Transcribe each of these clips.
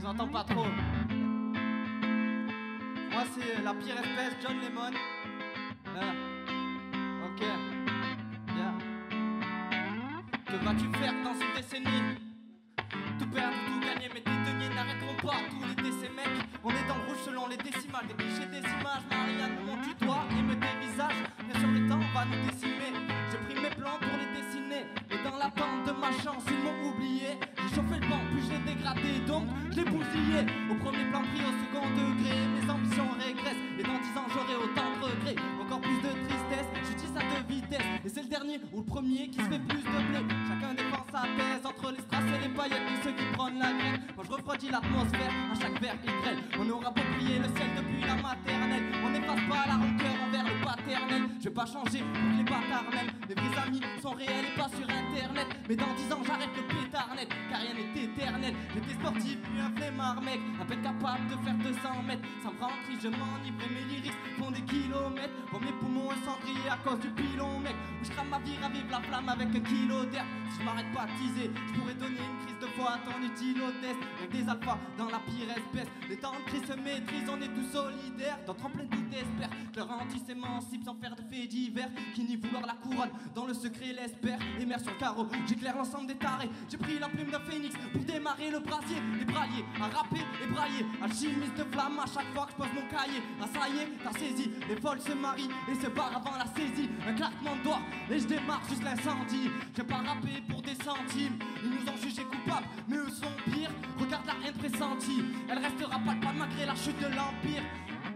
vous entends pas trop. Moi c'est la pire espèce, John Lemon. Ok. Yeah. Que vas-tu faire dans une décennie? Tout perdre, tout gagner, mais tes deniers n'arrêteront pas. Tous les décès mecs, on est dans le rouge selon les décimales. Des clichés, des images, Marianne me montre du doigt et me dévisage. Bien sûr le temps va nous décimer. J'ai pris mes plans pour les dessiner, et dans l'attente de ma chance ils m'ont oublié. J'ai chauffé le banc, puis je l'ai dégradé, donc je l'ai bousillé. Au premier plan pris au second degré, mes ambitions régressent. Et dans 10 ans j'aurai autant de regrets, encore plus de tristesse. Je dis ça de vitesse, et c'est le dernier ou le premier qui se fait plus de blé. Chacun défend sa thèse entre les strass et les paillettes de ceux qui prennent la graine. Moi je refroidis l'atmosphère, à chaque verre il grêle. On aura beau prier le ciel depuis la maternelle, on n'efface pas la rancœur envers le paternel. Je vais pas changer pour que les bâtards m'aiment. Mes vrais amis sont réels et pas sur internet. Mais dans 10 ans j'arrête le pétard net, car rien n'est éternel. J'étais sportif puis un flemmard mec, à peine capable de faire 200 mètres. Ça me rend triste, je m'enivre et mes lyrics font des kilomètres. Pour mes poumons un cendrier à cause du pilon mec, où je crame ma vie, ravive la flamme avec un kilo d'air. Si je m'arrête pas de teaser, je pourrais donner une crise de foi à ton utile hôtesse. Avec des alphas dans la pire espèce, les temps de crise se maîtrisent, on est tous solidaires. D'autres en plein doute espèrent que leur anti s'émancipe sans faire de faits divers. Qui nie vouloir la couronne, dans le secret l'espère. Et mère sur le carreau, j'éclaire l'ensemble des tarés. J'ai pris la plume d'un phénix pour démarrer le brasier. Les braliers, à rapper et brailler, alchimiste de flamme à chaque fois que je pose mon cahier. Ah ça y est, t'as saisi, les folles se marient et se barrent avant la saisie. Un claquement de doigts et je démarre juste l'incendie. J'ai pas rappé pour des centimes, ils nous ont jugés coupables, mais eux sont pires. Regarde la haine pressentie, elle restera palpable malgré la chute de l'empire.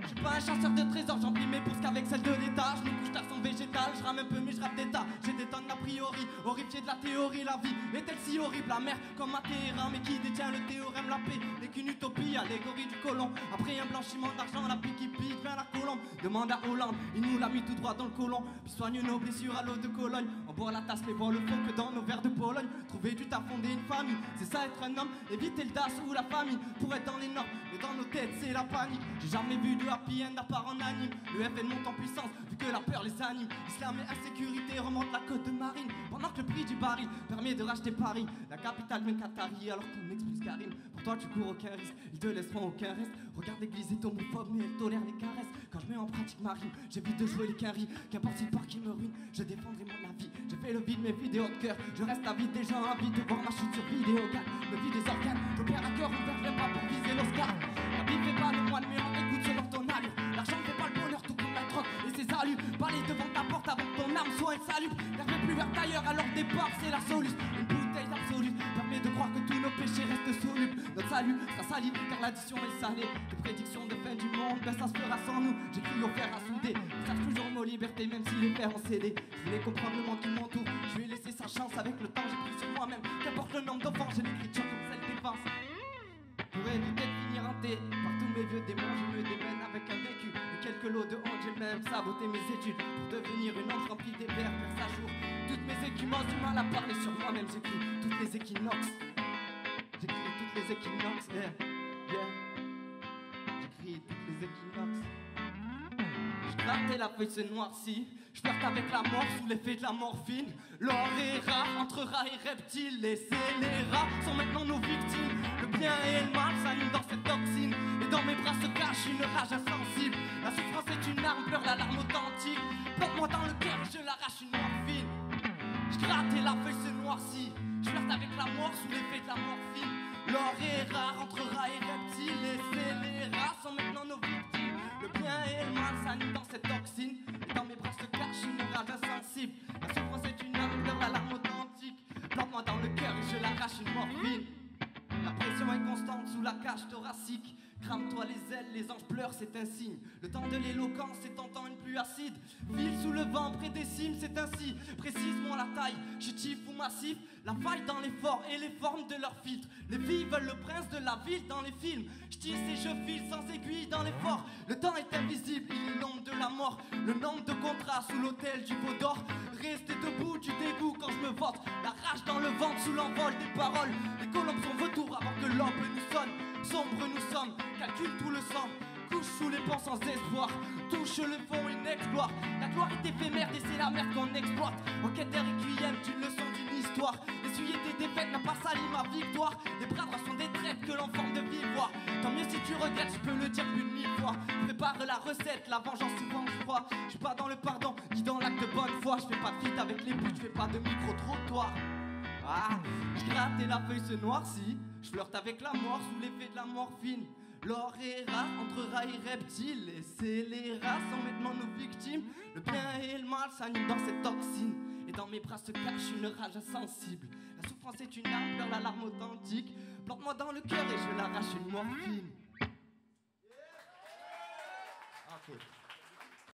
Je suis pas un chasseur de trésors, j'emplis mes bourses qu'avec celle de l'État. Je me couche tard sans végétal, je rame un peu mais je rappe d'état. J'ai des tonnes d'a priori, horrifié de la théorie. La vie est-elle si horrible, la mer comme un terrain? Mais qui détient le théorème? La paix n'est qu'une utopie, allégorie du colon. Après un blanchiment d'argent, la pique qui pique vers la colombe. Demande à Hollande, il nous l'a mis tout droit dans le côlon. Puis soigne nos blessures à l'eau de Cologne. On boit la tasse, les bois le fond que dans nos verres de Pologne. Trouver du taf, fonder une famille, c'est ça être un homme. Éviter le DAS ou la famille pour être dans les normes. Mais dans nos têtes c'est la panique. J'ai jamais vu de happy end à part en anime. Le FN monte en puissance vu que la peur les anime. Islam et insécurité remonte la côte de marine. Pendant que le prix du baril permet de racheter Paris, la capitale vient Qatari alors qu'on expulse Karim. Pour toi tu cours aucun risque, ils te laisseront aucun reste. Regarde l'église est homophobe mais elle tolère les caresses. Quand je mets en pratique ma rime, j'évite de jouer les quinries. Qu'importe si le parc qui me ruine, je défendrai mon avis. J'ai fait le vide mes vidéos de cœur, je reste avide des gens avides de voir ma chute sur vidéo. Le vide des organes, je perds à cœur, on perd pas pour viser l'Oscar. La vie fait pas de moi le meilleur, écoute selon ton allure. L'argent fait pas le bonheur tout comme la drogue et ses allures. Balaye devant ta porte avant que ton âme soit insalubre. N'arrive plus vers tailleur alors départ c'est la solution. Une bouteille d'absolu permet de croire que tous nos péchés restent solubles. Notre salut sera sali car l'addition est salée. Des prédictions de fin du monde, ben ça se fera sans nous. J'écris au fer à souder, je cherche toujours nos libertés même si les fers ont cédé. Je voulais comprendre le monde qui m'entoure, je lui ai laissé sa chance. Avec le temps j'ai pris sur moi-même, qu'importe le nombre d'offenses, j'ai l'écriture comme celle des défense. Pour éviter de finir hanté par tous mes vieux démons, je me démène avec un vécu et quelques lots de honte. J'ai même saboté mes études pour devenir une ange remplie des vers, faire sa jour. Toutes mes écumences du mal à parler sur moi-même, j'écris toutes les équinoxes. J'écris toutes les équinoxes, yeah, yeah. J'écris toutes les équinoxes. Je grattais la feuille se noircit, je flirte avec la mort sous l'effet de la morphine. L'or est rare, entre rats et reptiles, les scélérats sont maintenant nos victimes. Le bien et le mal s'allument dans cette toxine, et dans mes bras se cache une rage insensible. La souffrance est une arme, pleure la larme authentique. Plante-moi dans le cœur, je l'arrache une morphine. Je gratte et la feuille se noircit, je flirte avec la mort sous l'effet de la morphine. L'or est rare, entre rats et reptiles, les scélérats sont maintenant nos victimes. Le bien et le mal s'animent dans cette toxine, et dans mes bras se cache une rage insensible. La souffrance est une arme, pleure la larme authentique. Plante-moi dans le cœur et je l'arrache une morphine. La pression est constante sous la cage thoracique. Crame-toi les ailes, les anges pleurent, c'est un signe. Le temps de l'éloquence est tentant une pluie acide. File sous le vent près des cimes, c'est ainsi. Précise-moi la taille, chétif ou massif. La faille dans les forts et les formes de leurs filtres. Les filles veulent le prince de la ville dans les films. Je tisse et je file sans aiguille dans les forts. Le temps est invisible, il est l'ombre de la mort. Le nombre de contrats sous l'autel du veau d'or. Rester debout du dégoût quand je me vote. La rage dans le ventre sous l'envol des paroles. Les colombes sont vautours avant que l'aube nous sonne. Sombre nous sommes, calcule tout le sang. Couche sous les ponts sans espoir, touche le fond, une exploit. La gloire est éphémère et c'est la merde qu'on exploite. En quête d'un requiem, d'une leçon, d'une histoire. Essuyer tes défaites n'a pas sali ma victoire. Les bras droits sont des traites que l'enfant de vivre fois. Tant mieux si tu regrettes, je peux le dire plus de 1000 fois. Prépare la recette, la vengeance souvent je crois. Je suis pas dans le pardon, ni dans l'acte de bonne foi. Je fais pas de feat avec les buts, je fais pas de micro-trottoir. Ah, je gratte et la feuille se noircit. Je flirte avec la mort sous l'effet de la morphine. L'or est rare entre rats et reptiles. Et c'est les rats sont maintenant nos victimes. Le bien et le mal s'animent dans cette toxine. Et dans mes bras se cache une rage insensible. La souffrance est une arme, pleure la larme authentique. Plante-moi dans le cœur et je l'arrache une morphine. Ok.